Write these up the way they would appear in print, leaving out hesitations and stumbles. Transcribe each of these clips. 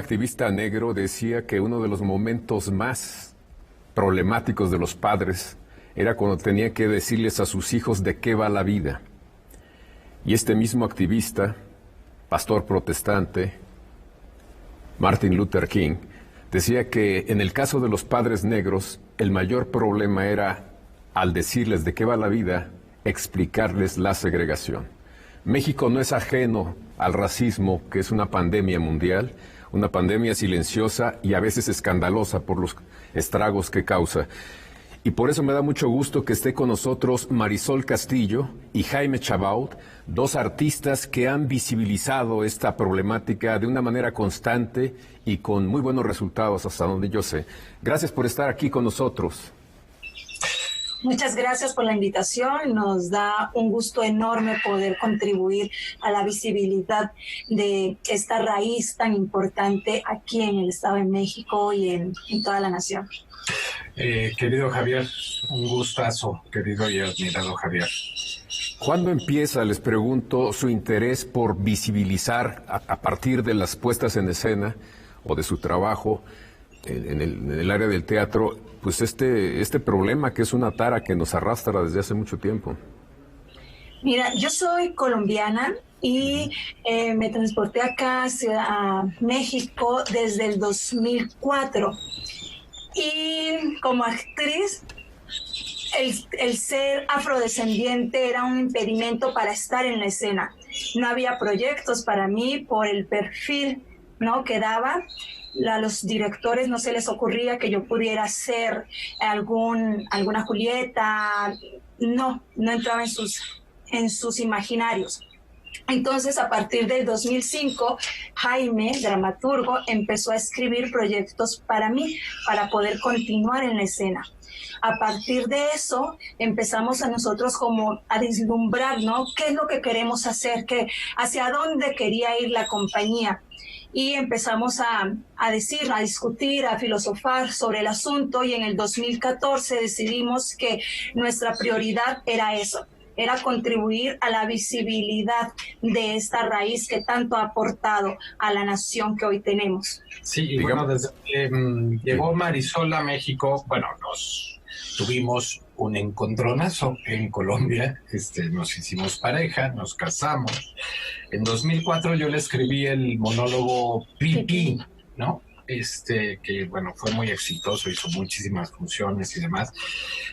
activista negro decía que uno de los momentos más problemáticos de los padres era cuando tenía que decirles a sus hijos de qué va la vida. Y este mismo activista, pastor protestante, Martin Luther King, decía que en el caso de los padres negros, el mayor problema era, al decirles de qué va la vida, explicarles la segregación. México no es ajeno al racismo, que es una pandemia mundial, una pandemia silenciosa y a veces escandalosa por los estragos que causa. Y por eso me da mucho gusto que esté con nosotros Marisol Castillo y Jaime Chabaud, dos artistas que han visibilizado esta problemática de una manera constante y con muy buenos resultados hasta donde yo sé. Gracias por estar aquí con nosotros. Muchas gracias por la invitación. Nos da un gusto enorme poder contribuir a la visibilidad de esta raíz tan importante aquí en el Estado de México y en toda la nación. Querido Javier, un gustazo, querido y admirado Javier. ¿Cuándo empieza, les pregunto, su interés por visibilizar a partir de las puestas en escena o de su trabajo en el área del teatro, pues este problema que es una tara que nos arrastra desde hace mucho tiempo? Mira, yo soy colombiana y me transporté acá a México desde el 2004. Y como actriz, el ser afrodescendiente era un impedimento para estar en la escena. No había proyectos para mí por el perfil, ¿no?, que daba. A los directores no se les ocurría que yo pudiera hacer alguna Julieta. No entraba en sus imaginarios. Entonces, a partir del 2005, Jaime, dramaturgo, empezó a escribir proyectos para mí, para poder continuar en la escena. A partir de eso, empezamos a nosotros como a vislumbrar, ¿no?, qué es lo que queremos hacer, hacia dónde quería ir la compañía. Y empezamos a discutir, a filosofar sobre el asunto, y en el 2014 decidimos que nuestra prioridad era eso. Era contribuir a la visibilidad de esta raíz que tanto ha aportado a la nación que hoy tenemos. Sí, y bueno, desde que llegó Marisol a México, bueno, nos tuvimos un encontronazo en Colombia, nos hicimos pareja, nos casamos. En 2004 yo le escribí el monólogo Pipí, ¿no? Que bueno, fue muy exitoso, hizo muchísimas funciones y demás,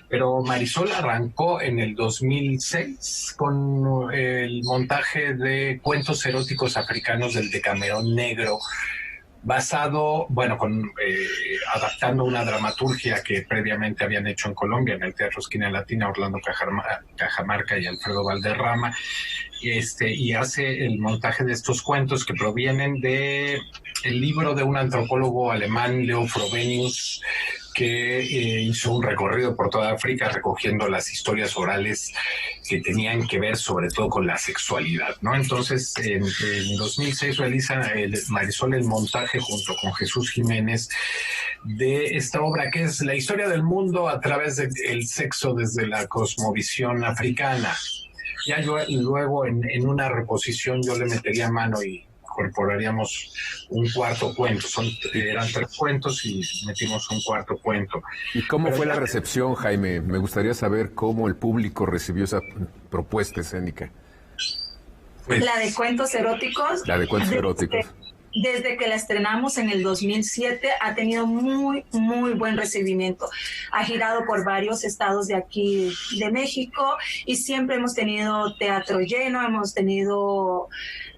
pero Marisol arrancó en el 2006 con el montaje de cuentos eróticos africanos del Decamerón Negro, basado, bueno, adaptando una dramaturgia que previamente habían hecho en Colombia, en el Teatro Esquina Latina, Orlando Cajamarca y Alfredo Valderrama, y hace el montaje de estos cuentos que provienen de el libro de un antropólogo alemán, Leo Frobenius, que hizo un recorrido por toda África recogiendo las historias orales que tenían que ver sobre todo con la sexualidad, ¿no? Entonces, en 2006 realiza Marisol el montaje junto con Jesús Jiménez de esta obra que es la historia del mundo a través del sexo desde la cosmovisión africana. Ya luego en una reposición yo le metería mano y incorporaríamos un cuarto cuento. Eran 3 cuentos y metimos un cuarto cuento. ¿Y cómo fue la recepción, Jaime? Me gustaría saber cómo el público recibió esa propuesta escénica. Pues, la de cuentos eróticos. La de cuentos eróticos. Desde que la estrenamos en el 2007 ha tenido muy, muy buen recibimiento. Ha girado por varios estados de aquí de México y siempre hemos tenido teatro lleno, hemos tenido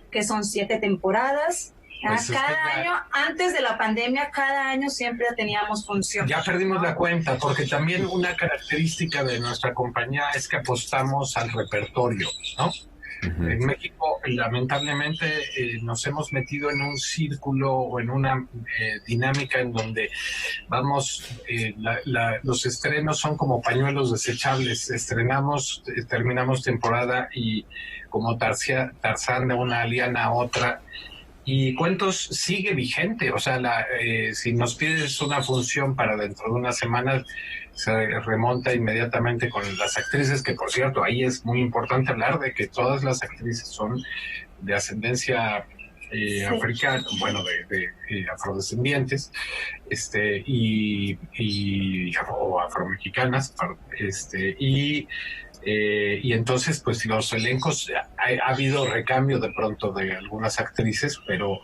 que son 7 temporadas. Pues cada año, antes de la pandemia, cada año siempre teníamos función. Ya perdimos la cuenta, porque también una característica de nuestra compañía es que apostamos al repertorio, ¿no? En México, lamentablemente, nos hemos metido en un círculo o en una dinámica en donde los estrenos son como pañuelos desechables. Estrenamos, terminamos temporada y como Tarzán de una liana a otra. Y Cuentos sigue vigente, o sea, si nos pides una función para dentro de una semana, se remonta inmediatamente con las actrices, que por cierto, ahí es muy importante hablar de que todas las actrices son de ascendencia africanos, bueno, de afrodescendientes, o afromexicanas, y entonces, pues los elencos, ha habido recambio de pronto de algunas actrices, pero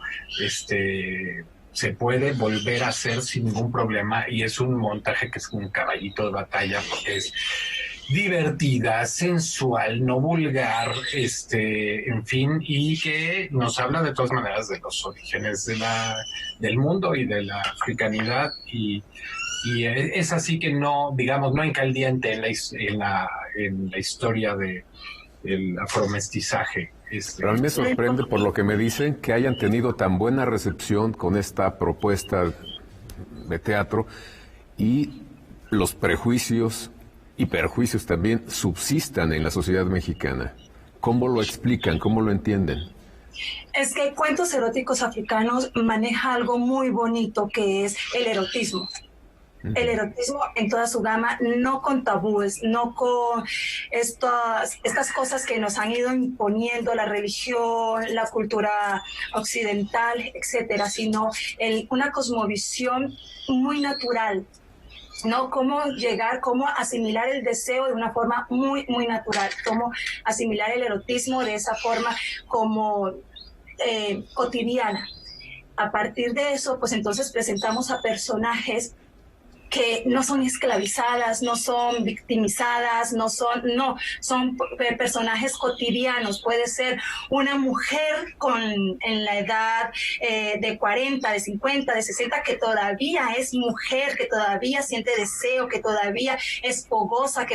se puede volver a hacer sin ningún problema, y es un montaje que es un caballito de batalla, porque es divertida, sensual, no vulgar, en fin, y que nos habla de todas maneras de los orígenes del mundo y de la africanidad, y es así que no, digamos, no encaldiente en la historia del afromestizaje. Pero a mí me sorprende, por lo que me dicen, que hayan tenido tan buena recepción con esta propuesta de teatro, y los prejuicios y perjuicios también subsistan en la sociedad mexicana. ¿Cómo lo explican? ¿Cómo lo entienden? Es que Cuentos Eróticos Africanos maneja algo muy bonito, que es el erotismo. El erotismo en toda su gama, no con tabúes, no con estas cosas que nos han ido imponiendo la religión, la cultura occidental, etcétera, sino una cosmovisión muy natural, ¿no? Cómo llegar, cómo asimilar el deseo de una forma muy, muy natural, cómo asimilar el erotismo de esa forma como cotidiana. A partir de eso, pues entonces presentamos a personajes que no son esclavizadas, no son victimizadas, son personajes cotidianos. Puede ser una mujer en la edad de 40, de 50, de 60, que todavía es mujer, que todavía siente deseo, que todavía es fogosa,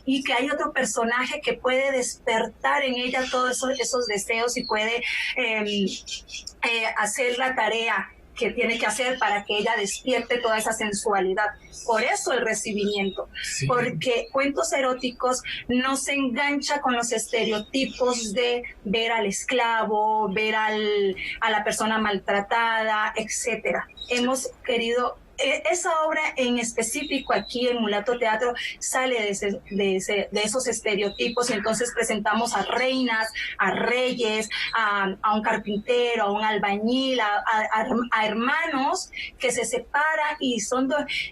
y que hay otro personaje que puede despertar en ella todos esos deseos y puede hacer la tarea que tiene que hacer para que ella despierte toda esa sensualidad. Por eso el recibimiento, sí. Porque Cuentos Eróticos no se engancha con los estereotipos de ver al esclavo, ver a la persona maltratada, etcétera. Hemos querido... Esa obra en específico aquí en Mulato Teatro sale de esos estereotipos, y entonces presentamos a reinas, a reyes, a un carpintero, a un albañil, a hermanos que se separan y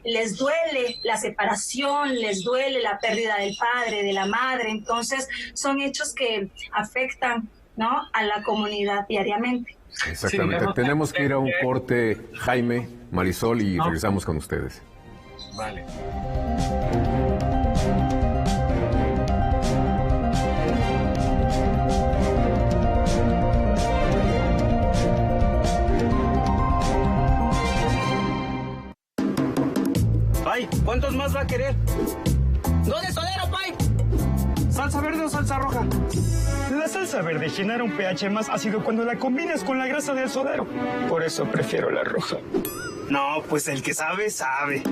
les duele la separación, les duele la pérdida del padre, de la madre. Entonces son hechos que afectan, ¿no?, a la comunidad diariamente. Exactamente. Sí, tenemos que ir a un corte, Jaime, Marisol, y regresamos con ustedes. Vale. Pai, ¿cuántos más va a querer? ¡Dos de sodero, Pai! ¿Salsa verde o salsa roja? La salsa verde genera un pH más ácido cuando la combinas con la grasa del sodero. Por eso prefiero la roja. No, pues el que sabe, sabe.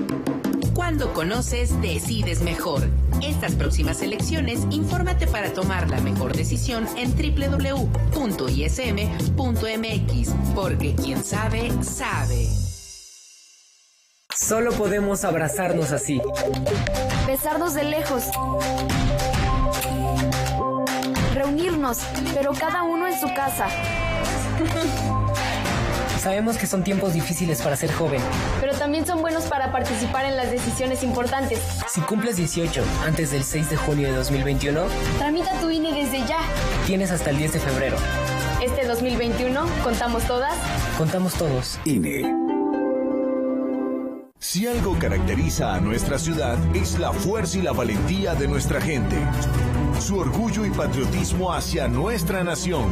Cuando conoces, decides mejor. Estas próximas elecciones, infórmate para tomar la mejor decisión en www.ism.mx, porque quien sabe, sabe. Solo podemos abrazarnos así. Besarnos de lejos. Reunirnos, pero cada uno en su casa. Sabemos que son tiempos difíciles para ser joven, pero también son buenos para participar en las decisiones importantes. Si cumples 18 antes del 6 de junio de 2021, tramita tu INE desde ya. Tienes hasta el 10 de febrero. Este 2021, ¿contamos todas? Contamos todos. INE. Si algo caracteriza a nuestra ciudad es la fuerza y la valentía de nuestra gente, su orgullo y patriotismo hacia nuestra nación.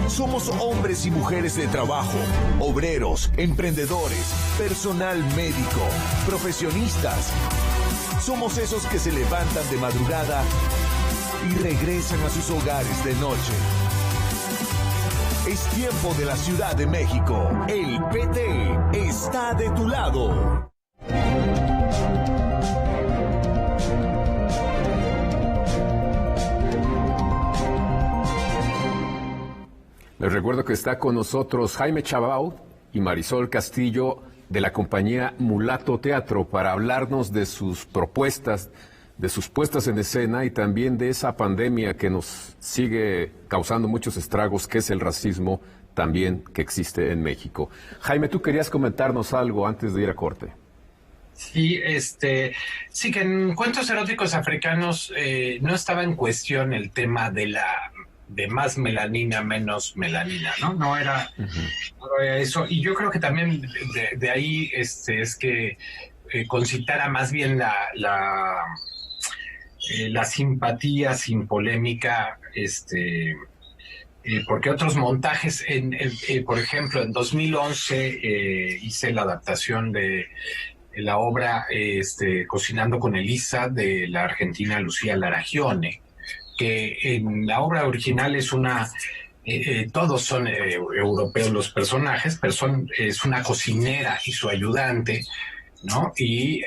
Somos hombres y mujeres de trabajo, obreros, emprendedores, personal médico, profesionistas. Somos esos que se levantan de madrugada y regresan a sus hogares de noche. Es tiempo de la Ciudad de México. El PT está de tu lado. Les recuerdo que está con nosotros Jaime Chabau y Marisol Castillo de la compañía Mulato Teatro para hablarnos de sus propuestas, de sus puestas en escena y también de esa pandemia que nos sigue causando muchos estragos, que es el racismo, también que existe en México. Jaime, tú querías comentarnos algo antes de ir a corte. Sí, sí que en cuentos eróticos africanos no estaba en cuestión el tema de más melanina, menos melanina, ¿no? No era eso. Y yo creo que también de ahí es que concitara más bien la simpatía sin polémica, porque otros montajes, por ejemplo, en 2011 hice la adaptación de la obra Cocinando con Elisa de la argentina Lucía Laragione, que en la obra original es todos son europeos los personajes, pero es una cocinera y su ayudante, ¿no? Y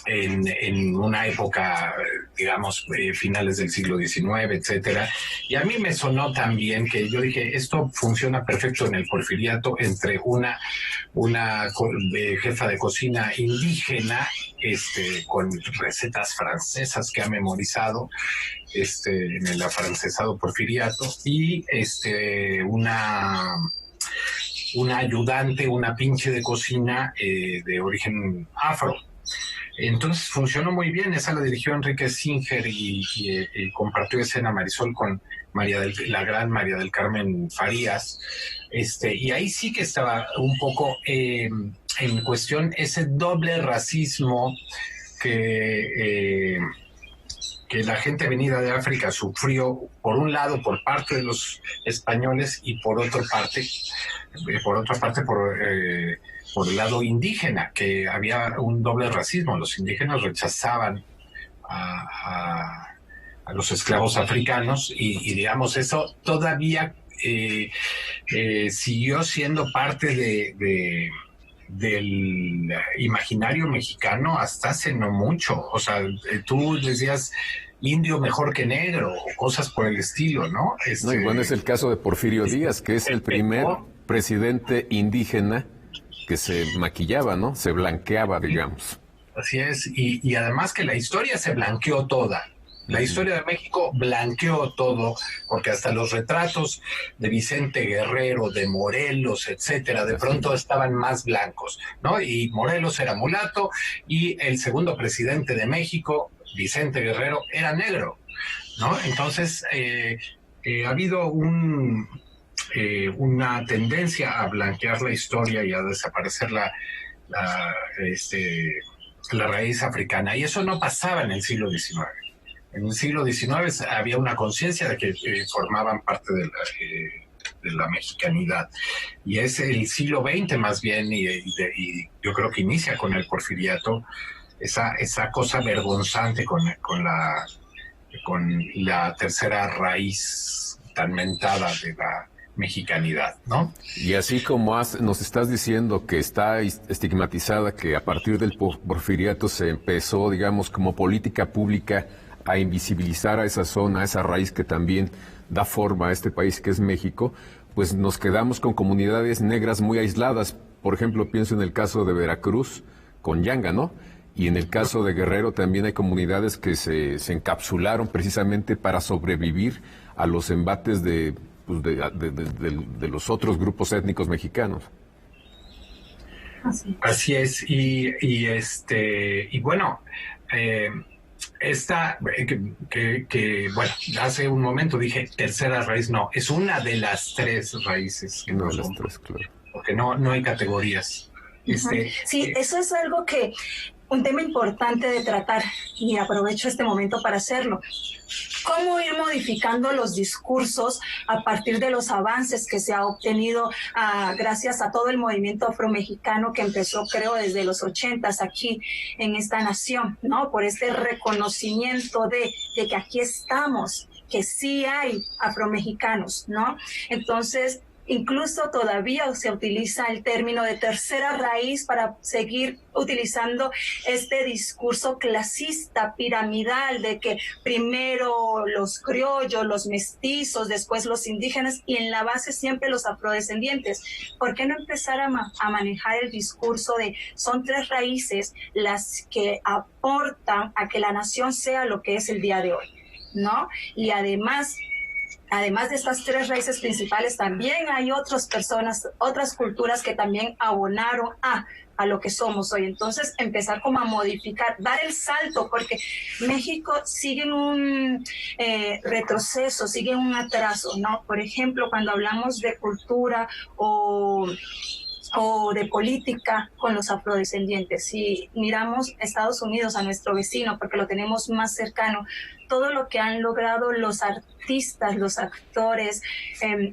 en una época, digamos, finales del siglo XIX, etcétera. Y a mí me sonó también que yo dije, esto funciona perfecto en el Porfiriato entre una jefa de cocina indígena, con recetas francesas que ha memorizado, en el afrancesado Porfiriato, y una ayudante, una pinche de cocina de origen afro. Entonces funcionó muy bien. Esa la dirigió Enrique Singer y compartió escena Marisol con la gran María del Carmen Farías. Y ahí sí que estaba un poco en cuestión ese doble racismo que la gente venida de África sufrió, por un lado por parte de los españoles y por otra parte por el lado indígena, que había un doble racismo. Los indígenas rechazaban a los esclavos africanos y digamos, eso todavía siguió siendo parte del imaginario mexicano hasta hace no mucho. O sea, tú decías indio mejor que negro o cosas por el estilo, ¿no? No, y bueno, es el caso de Porfirio Díaz, que es el primer presidente indígena que se maquillaba, ¿no? Se blanqueaba, digamos. Así es, y además que la historia se blanqueó toda. La historia de México blanqueó todo, porque hasta los retratos de Vicente Guerrero, de Morelos, etcétera, de pronto estaban más blancos, ¿no? Y Morelos era mulato, y el segundo presidente de México, Vicente Guerrero, era negro, ¿no? Entonces, ha habido una tendencia a blanquear la historia y a desaparecer la raíz africana, y eso no pasaba en el siglo XIX. En el siglo XIX había una conciencia de que formaban parte de la mexicanidad, y es el siglo XX más bien, y yo creo que inicia con el Porfiriato esa cosa vergonzante con la tercera raíz tan mentada de la mexicanidad, ¿no? Y así como nos estás diciendo que está estigmatizada, que a partir del Porfiriato se empezó, digamos, como política pública a invisibilizar a esa zona, a esa raíz que también da forma a este país que es México, pues nos quedamos con comunidades negras muy aisladas. Por ejemplo, pienso en el caso de Veracruz con Yanga, ¿no? Y en el caso de Guerrero también hay comunidades que se encapsularon precisamente para sobrevivir a los embates de los otros grupos étnicos mexicanos. Así es, y bueno, esta bueno, hace un momento dije tercera raíz, no, es una de las tres raíces que no son, claro, porque no hay categorías. Sí, eso es algo un tema importante de tratar, y aprovecho este momento para hacerlo. ¿Cómo ir modificando los discursos a partir de los avances que se ha obtenido gracias a todo el movimiento afromexicano que empezó, creo, desde los 80s aquí en esta nación, ¿no? Por este reconocimiento de que aquí estamos, que sí hay afromexicanos, ¿no? Entonces, incluso todavía se utiliza el término de tercera raíz para seguir utilizando este discurso clasista, piramidal, de que primero los criollos, los mestizos, después los indígenas y en la base siempre los afrodescendientes. ¿Por qué no empezar a manejar el discurso de son tres raíces las que aportan a que la nación sea lo que es el día de hoy, ¿no? Y además además de estas 3 raíces principales, también hay otras personas, otras culturas que también abonaron a lo que somos hoy. Entonces, empezar como a modificar, dar el salto, porque México sigue en un retroceso, sigue en un atraso, ¿no? Por ejemplo, cuando hablamos de cultura o de política con los afrodescendientes. Si miramos Estados Unidos, a nuestro vecino, porque lo tenemos más cercano, todo lo que han logrado los artistas, los actores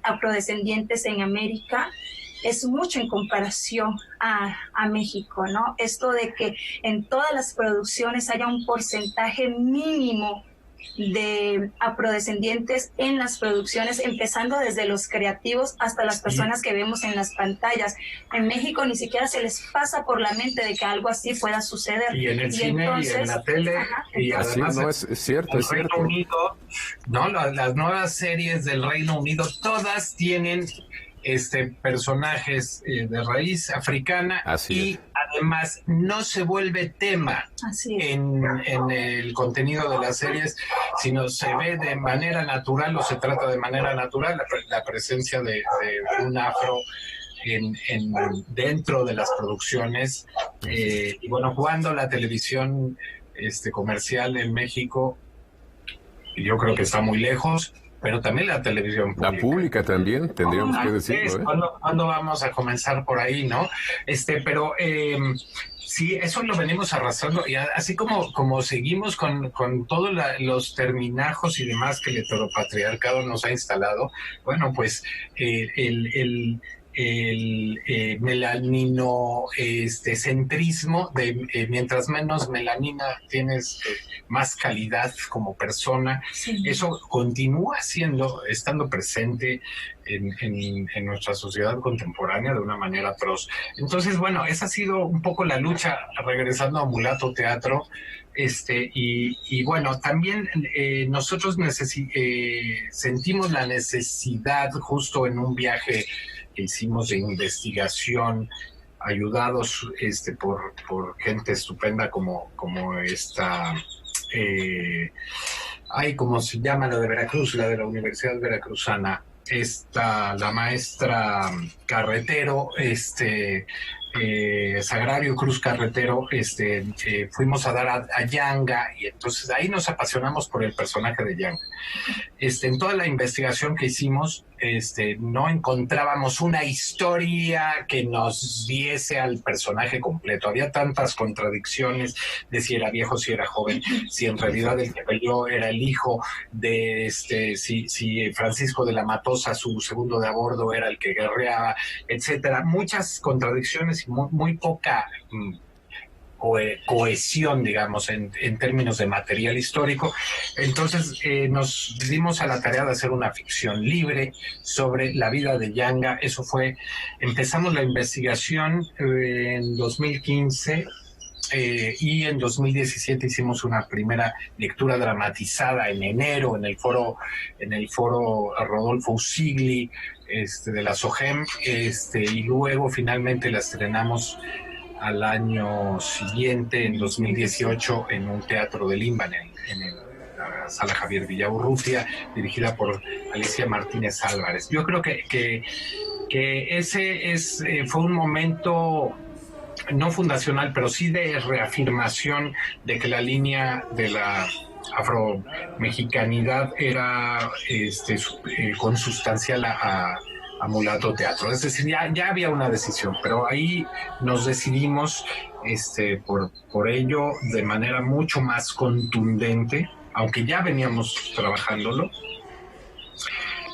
afrodescendientes en América es mucho en comparación a México, ¿no? Esto de que en todas las producciones haya un porcentaje mínimo de afrodescendientes en las producciones, empezando desde los creativos hasta las personas que vemos en las pantallas. En México ni siquiera se les pasa por la mente de que algo así pueda suceder. Y en el cine, entonces, y en la tele, y además no, es cierto, es cierto. Reino Unido, ¿no? Las nuevas series del Reino Unido, todas tienen personajes de raíz africana. Y además no se vuelve tema en el contenido de las series, sino se ve de manera natural o se trata de manera natural la presencia de un afro dentro de las producciones. Y bueno, cuando la televisión comercial en México, yo creo que está muy lejos, pero también la televisión pública. La pública también, tendríamos que decirlo. ¿Cuándo vamos a comenzar por ahí, no? Pero sí, eso lo venimos arrastrando, y así como seguimos con todos los terminajos y demás que el heteropatriarcado nos ha instalado, bueno, pues el melanino centrismo de mientras menos melanina tienes, más calidad como persona. Eso continúa estando presente en nuestra sociedad contemporánea de una manera atroz. Entonces, bueno, esa ha sido un poco la lucha, regresando a Mulato Teatro. Y bueno, también nosotros sentimos la necesidad, justo en un viaje que hicimos de investigación, ayudados por gente estupenda como esta, ¿cómo se llama? La de Veracruz, la de la Universidad Veracruzana, la maestra Carretero, Sagrario Cruz Carretero, fuimos a dar a Yanga, y entonces ahí nos apasionamos por el personaje de Yanga. En toda la investigación que hicimos, no encontrábamos una historia que nos diese al personaje completo. Había tantas contradicciones de si era viejo, si era joven, si en realidad el que peleó era el hijo de si Francisco de la Matosa, su segundo de a bordo, era el que guerreaba, etcétera. Muchas contradicciones y muy poca cohesión, digamos, en términos de material histórico. Entonces nos dimos a la tarea de hacer una ficción libre sobre la vida de Yanga. Empezamos la investigación en 2015, y en 2017 hicimos una primera lectura dramatizada en enero en el foro Rodolfo Usigli de la SOGEM, y luego finalmente la estrenamos al año siguiente, en 2018, en un teatro de Limba, en la Sala Javier Villaurrutia, dirigida por Alicia Martínez Álvarez. Yo creo que ese fue un momento no fundacional, pero sí de reafirmación de que la línea de la afromexicanidad era consustancial a Mulato Teatro. Es decir, ya había una decisión, pero ahí nos decidimos por ello de manera mucho más contundente, aunque ya veníamos trabajándolo.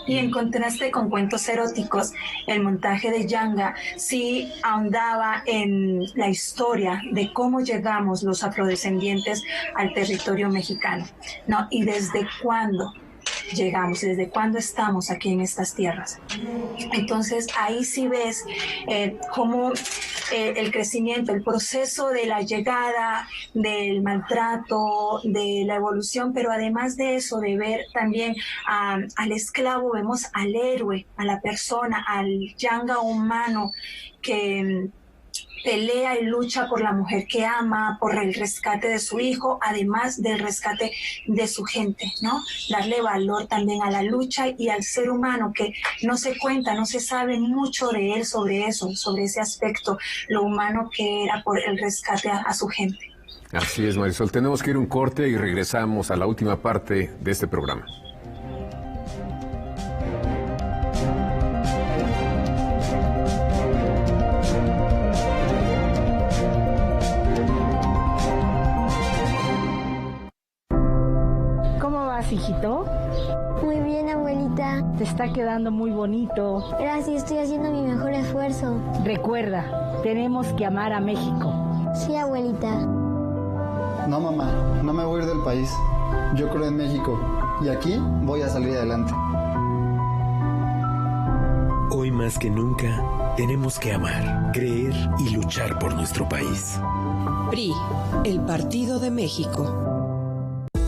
Y en contraste con cuentos eróticos, el montaje de Yanga sí ahondaba en la historia de cómo llegamos los afrodescendientes al territorio mexicano, ¿no? Y desde cuándo llegamos, desde cuándo estamos aquí en estas tierras. Entonces ahí sí ves cómo el crecimiento, el proceso de la llegada, del maltrato, de la evolución, pero además de eso, de ver también al esclavo, vemos al héroe, a la persona, al Yanga humano que pelea y lucha por la mujer que ama, por el rescate de su hijo, además del rescate de su gente, ¿no? Darle valor también a la lucha y al ser humano, que no se cuenta, no se sabe mucho de él sobre eso, sobre ese aspecto, lo humano que era por el rescate a su gente. Así es, Marisol. Tenemos que ir a un corte y regresamos a la última parte de este programa. ¿Cómo vas, hijito? Muy bien, abuelita. Te está quedando muy bonito. Gracias, estoy haciendo mi mejor esfuerzo. Recuerda, tenemos que amar a México. Sí, abuelita. No, mamá, no me voy a ir del país. Yo creo en México y aquí voy a salir adelante. Hoy más que nunca, tenemos que amar, creer y luchar por nuestro país. PRI, el Partido de México.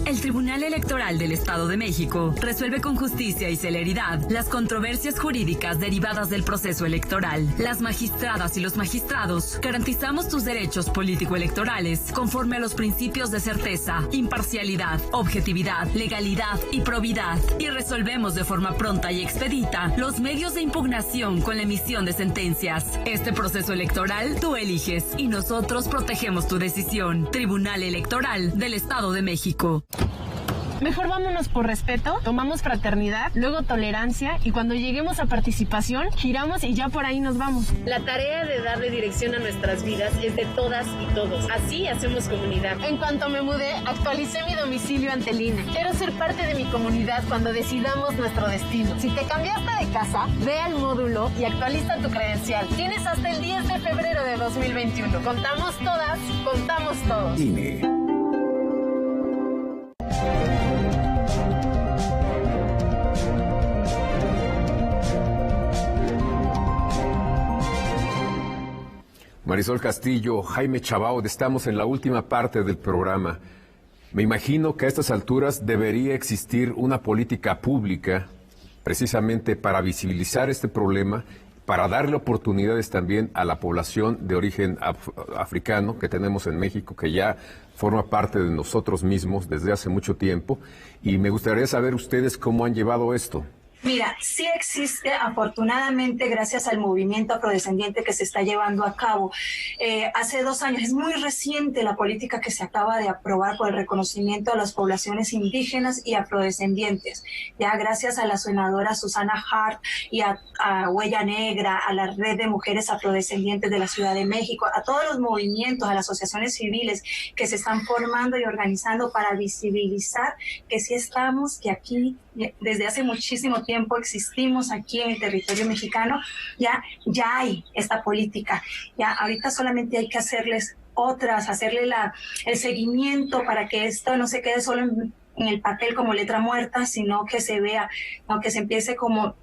El Tribunal Electoral del Estado de México resuelve con justicia y celeridad las controversias jurídicas derivadas del proceso electoral. Las magistradas y los magistrados garantizamos tus derechos político-electorales conforme a los principios de certeza, imparcialidad, objetividad, legalidad y probidad, y resolvemos de forma pronta y expedita los medios de impugnación con la emisión de sentencias. Este proceso electoral tú eliges y nosotros protegemos tu decisión. Tribunal Electoral del Estado de México. Mejor vámonos por respeto, tomamos fraternidad, luego tolerancia y cuando lleguemos a participación, giramos y ya por ahí nos vamos. La tarea de darle dirección a nuestras vidas es de todas y todos. Así hacemos comunidad. En cuanto me mudé, actualicé mi domicilio ante el INE. Quiero ser parte de mi comunidad cuando decidamos nuestro destino. Si te cambiaste de casa, ve al módulo y actualiza tu credencial. Tienes hasta el 10 de febrero de 2021. Contamos todas, contamos todos. INE. Marisol Castillo, Jaime Chabaud, estamos en la última parte del programa. Me imagino que a estas alturas debería existir una política pública precisamente para visibilizar este problema, para darle oportunidades también a la población de origen africano que tenemos en México, que ya forma parte de nosotros mismos desde hace mucho tiempo. Y me gustaría saber ustedes cómo han llevado esto. Mira, sí existe, afortunadamente, gracias al movimiento afrodescendiente que se está llevando a cabo. Hace 2 años, es muy reciente la política que se acaba de aprobar por el reconocimiento a las poblaciones indígenas y afrodescendientes. Ya gracias a la senadora Susana Hart y a Huella Negra, a la Red de Mujeres Afrodescendientes de la Ciudad de México, a todos los movimientos, a las asociaciones civiles que se están formando y organizando para visibilizar que sí estamos, que aquí desde hace muchísimo tiempo existimos aquí en el territorio mexicano, ya hay esta política. Ya ahorita solamente hay que hacerle el seguimiento para que esto no se quede solo en el papel como letra muerta, sino que se vea, que se empiece como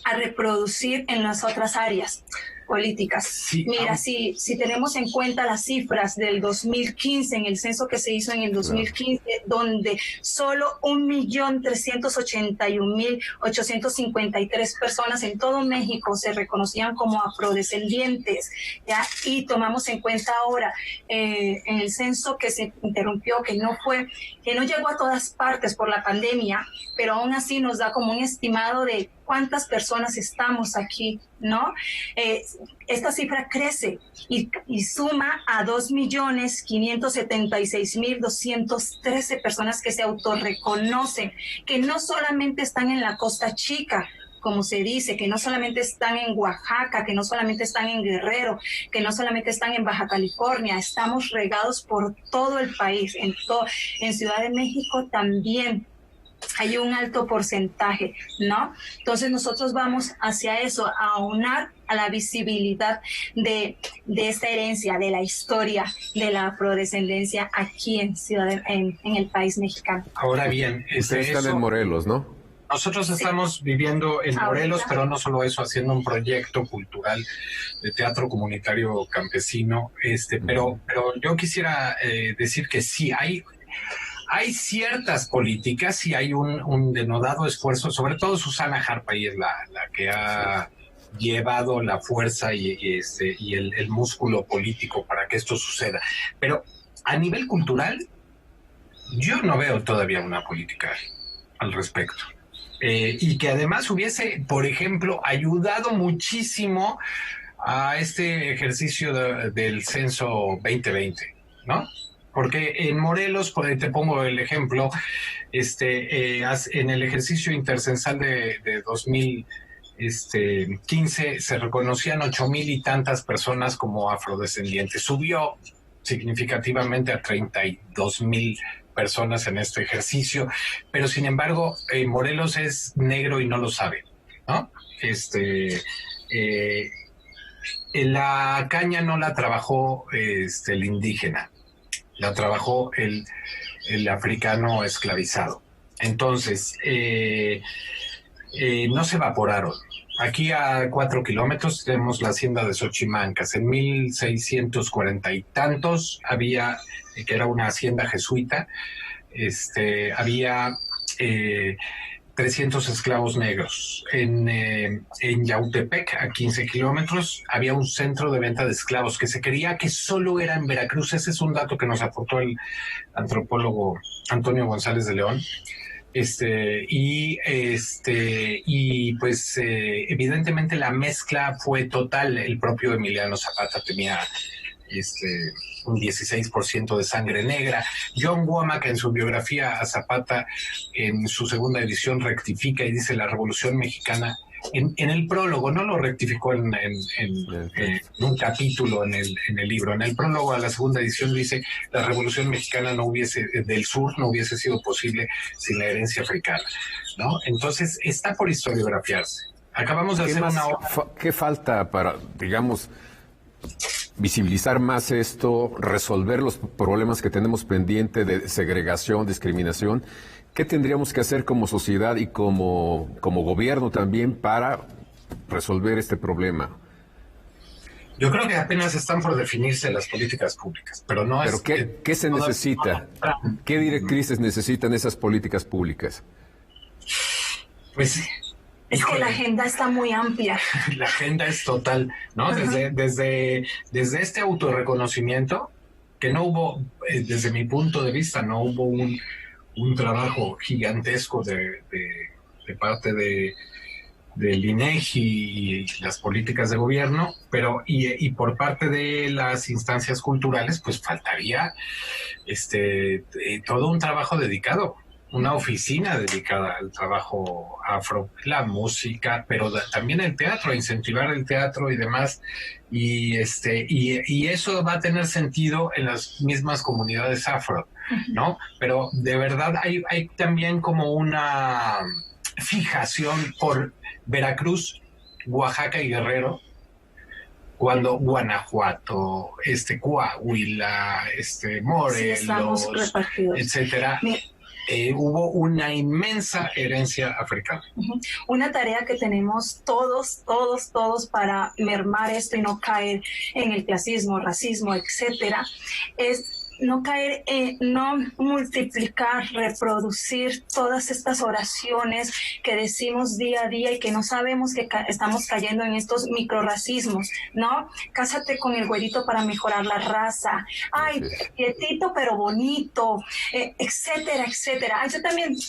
a reproducir en las otras áreas políticas. Sí, mira, si tenemos en cuenta las cifras del 2015, en el censo que se hizo en el 2015, donde solo 1.381.853 personas en todo México se reconocían como afrodescendientes, ¿ya? Y tomamos en cuenta ahora en el censo que se interrumpió, que no llegó a todas partes por la pandemia, pero aún así nos da como un estimado de cuántas personas estamos aquí, ¿no? Esta cifra crece y suma a 2.576.213 personas que se autorreconocen, que no solamente están en la Costa Chica, como se dice, que no solamente están en Oaxaca, que no solamente están en Guerrero, que no solamente están en Baja California, estamos regados por todo el país, en Ciudad de México también. Hay un alto porcentaje, ¿no? Entonces nosotros vamos hacia eso, a aunar a la visibilidad de esta herencia, de la historia de la afrodescendencia aquí en el país mexicano. Ahora bien, ustedes están en Morelos, ¿no? Nosotros estamos viviendo en Morelos, pero no solo eso, haciendo un proyecto cultural de teatro comunitario campesino. Pero yo quisiera decir que sí, hay ciertas políticas y hay un denodado esfuerzo, sobre todo Susana Hart, y es la que ha llevado la fuerza y el músculo político para que esto suceda. Pero a nivel cultural, yo no veo todavía una política al respecto. Y que además hubiese, por ejemplo, ayudado muchísimo a este ejercicio del censo 2020, ¿no? Porque en Morelos, te pongo el ejemplo, en el ejercicio intercensal de 2015 se reconocían 8,000 y tantas personas como afrodescendientes. Subió significativamente a 32,000 personas en este ejercicio, pero sin embargo Morelos es negro y no lo sabe, ¿no? La caña no la trabajó el indígena, la trabajó el africano esclavizado. Entonces no se evaporaron. Aquí a 4 kilómetros tenemos la hacienda de Xochimancas. En 1640 y tantos había, que era una hacienda jesuita, había 300 esclavos negros. En Yautepec, a 15 kilómetros, había un centro de venta de esclavos que se creía que solo era en Veracruz. Ese es un dato que nos aportó el antropólogo Antonio González de León. Evidentemente la mezcla fue total. El propio Emiliano Zapata tenía un 16% de sangre negra. John Womack, en su biografía a Zapata, en su segunda edición, rectifica y dice: la Revolución Mexicana, en el prólogo, no lo rectificó en un capítulo en el libro, en el prólogo a la segunda edición dice: la Revolución Mexicana del Sur no hubiese sido posible sin la herencia africana, ¿no? Entonces está por historiografiarse. Acabamos de hacer una obra. ¿Qué falta para, digamos, visibilizar más esto, resolver los problemas que tenemos pendiente de segregación, discriminación? ¿Qué tendríamos que hacer como sociedad y como gobierno también para resolver este problema? Yo creo que apenas están por definirse las políticas públicas, pero no es... ¿Pero qué se necesita? ¿Qué directrices necesitan esas políticas públicas? Pues... Es que la agenda está muy amplia. La agenda es total, ¿no? Desde este autorreconocimiento, que no hubo, desde mi punto de vista, no hubo un trabajo gigantesco de parte del INEGI y las políticas de gobierno, pero y por parte de las instancias culturales, pues faltaría todo un trabajo dedicado. Una oficina dedicada al trabajo afro, la música, pero también el teatro, incentivar el teatro y demás. Y eso va a tener sentido en las mismas comunidades afro, ¿no? Pero de verdad hay también como una fijación por Veracruz, Oaxaca y Guerrero, cuando Guanajuato, Coahuila, Morelos, etcétera. Hubo una inmensa herencia africana. Una tarea que tenemos todos para mermar esto y no caer en el clasismo, racismo, etcétera, es no caer en no multiplicar, reproducir todas estas oraciones que decimos día a día y que no sabemos que estamos cayendo en estos microracismos, ¿no? Cásate con el güerito para mejorar la raza. Ay, quietito pero bonito, etcétera, etcétera. Ay,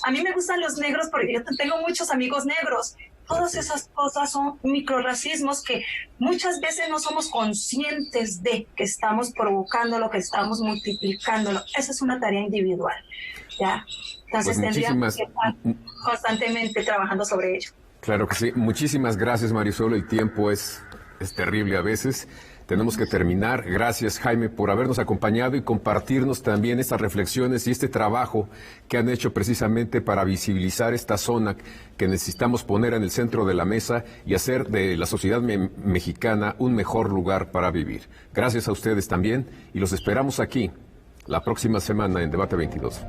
a mí me gustan los negros porque yo tengo muchos amigos negros. Todas esas cosas son microrracismos que muchas veces no somos conscientes de que estamos provocándolo, que estamos multiplicándolo. Esa es una tarea individual, ¿ya? Entonces tendríamos que estar constantemente trabajando sobre ello. Claro que sí. Muchísimas gracias, Marisol. El tiempo es terrible a veces. Tenemos que terminar. Gracias, Jaime, por habernos acompañado y compartirnos también estas reflexiones y este trabajo que han hecho precisamente para visibilizar esta zona que necesitamos poner en el centro de la mesa y hacer de la sociedad mexicana un mejor lugar para vivir. Gracias a ustedes también y los esperamos aquí la próxima semana en Debate 22.